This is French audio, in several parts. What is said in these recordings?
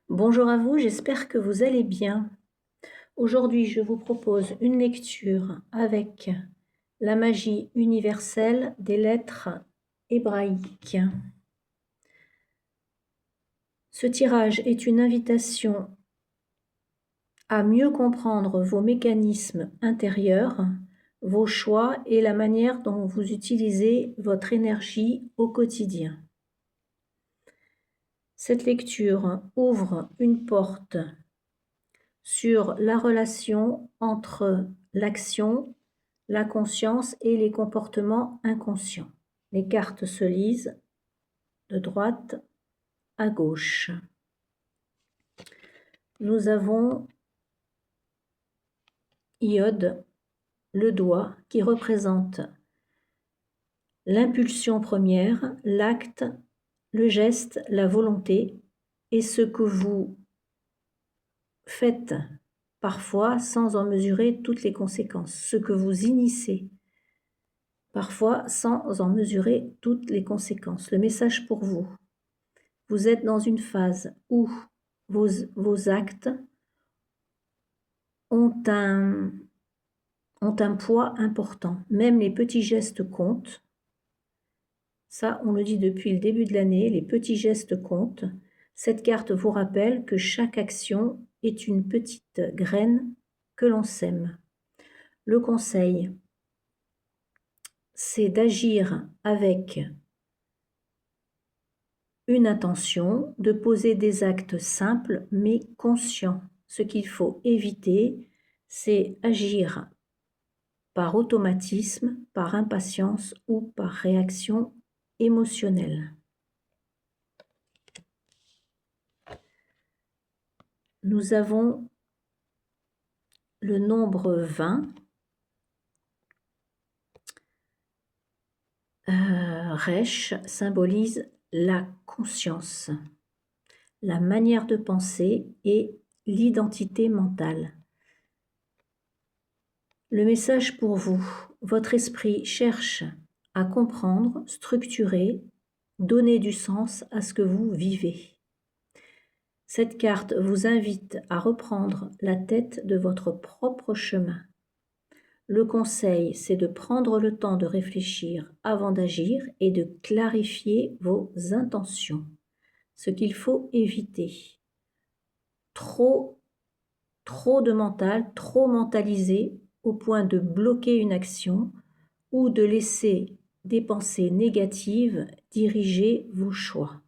Bonjour à vous, j'espère que vous allez bien. Aujourd'hui, je vous propose une lecture avec la magie universelle des lettres hébraïques. Ce tirage est une invitation à mieux comprendre vos mécanismes intérieurs, vos choix et la manière dont vous utilisez votre énergie au quotidien. Cette lecture ouvre une porte sur la relation entre l'action, la conscience et les comportements inconscients. Les cartes se lisent de droite à gauche. Nous avons Iode, le doigt, qui représente l'impulsion première, l'acte, le geste, la volonté, et ce que vous faites parfois sans en mesurer toutes les conséquences, ce que vous initiez parfois sans en mesurer toutes les conséquences. Le message pour vous: vous êtes dans une phase où vos actes ont un poids important. Même les petits gestes comptent. Ça, on le dit depuis le début de l'année, les petits gestes comptent. Cette carte vous rappelle que chaque action est une petite graine que l'on sème. Le conseil, c'est d'agir avec une intention, de poser des actes simples mais conscients. Ce qu'il faut éviter, c'est agir par automatisme, par impatience ou par réaction émotionnelle. Nous avons le nombre 20. Resh symbolise la conscience, la manière de penser et l'identité mentale. Le message pour vous: votre esprit cherche à comprendre, structurer, donner du sens à ce que vous vivez. Cette carte vous invite à reprendre la tête de votre propre chemin. Le conseil, c'est de prendre le temps de réfléchir avant d'agir et de clarifier vos intentions. Ce qu'il faut éviter: trop de mental, trop mentalisé au point de bloquer une action ou de laisser des pensées négatives diriger vos choix.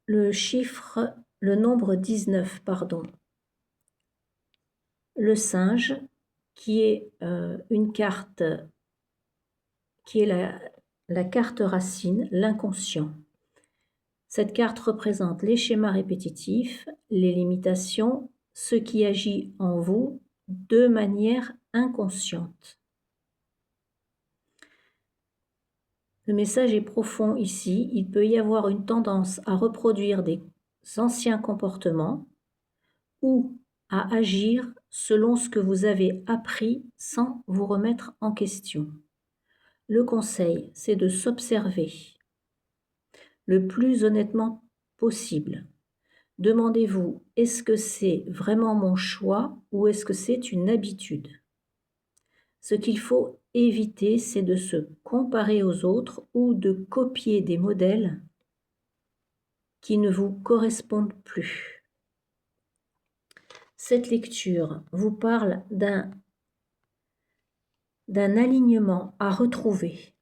Le nombre 19, le singe, qui est une carte, qui est la carte racine, l'inconscient. Cette carte représente les schémas répétitifs, les limitations, ce qui agit en vous de manière inconsciente. Le message est profond ici. Il peut y avoir une tendance à reproduire des anciens comportements ou à agir selon ce que vous avez appris sans vous remettre en question. Le conseil, c'est de s'observer le plus honnêtement possible. Demandez-vous, est-ce que c'est vraiment mon choix ou est-ce que c'est une habitude? Ce qu'il faut éviter, c'est de se comparer aux autres ou de copier des modèles qui ne vous correspondent plus. Cette lecture vous parle d'un alignement à retrouver.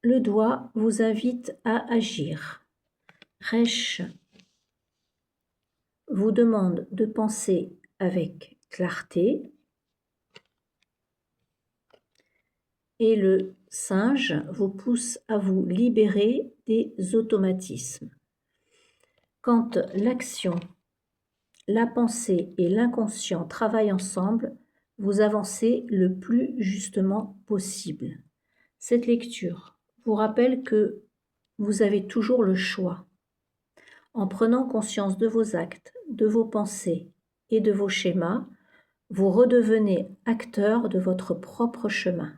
Le doigt vous invite à agir. Resh vous demande de penser avec clarté. Et le singe vous pousse à vous libérer des automatismes. Quand l'action, la pensée et l'inconscient travaillent ensemble, vous avancez le plus justement possible. Cette lecture vous rappelle que vous avez toujours le choix. En prenant conscience de vos actes, de vos pensées et de vos schémas, vous redevenez acteur de votre propre chemin.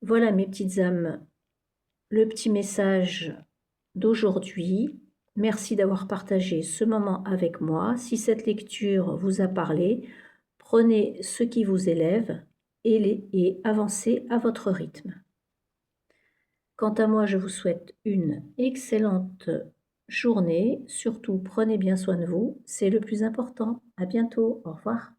Voilà mes petites âmes, le petit message d'aujourd'hui. Merci d'avoir partagé ce moment avec moi. Si cette lecture vous a parlé, prenez ce qui vous élève et avancez à votre rythme. Quant à moi, je vous souhaite une excellente journée. Surtout, prenez bien soin de vous. C'est le plus important. À bientôt. Au revoir.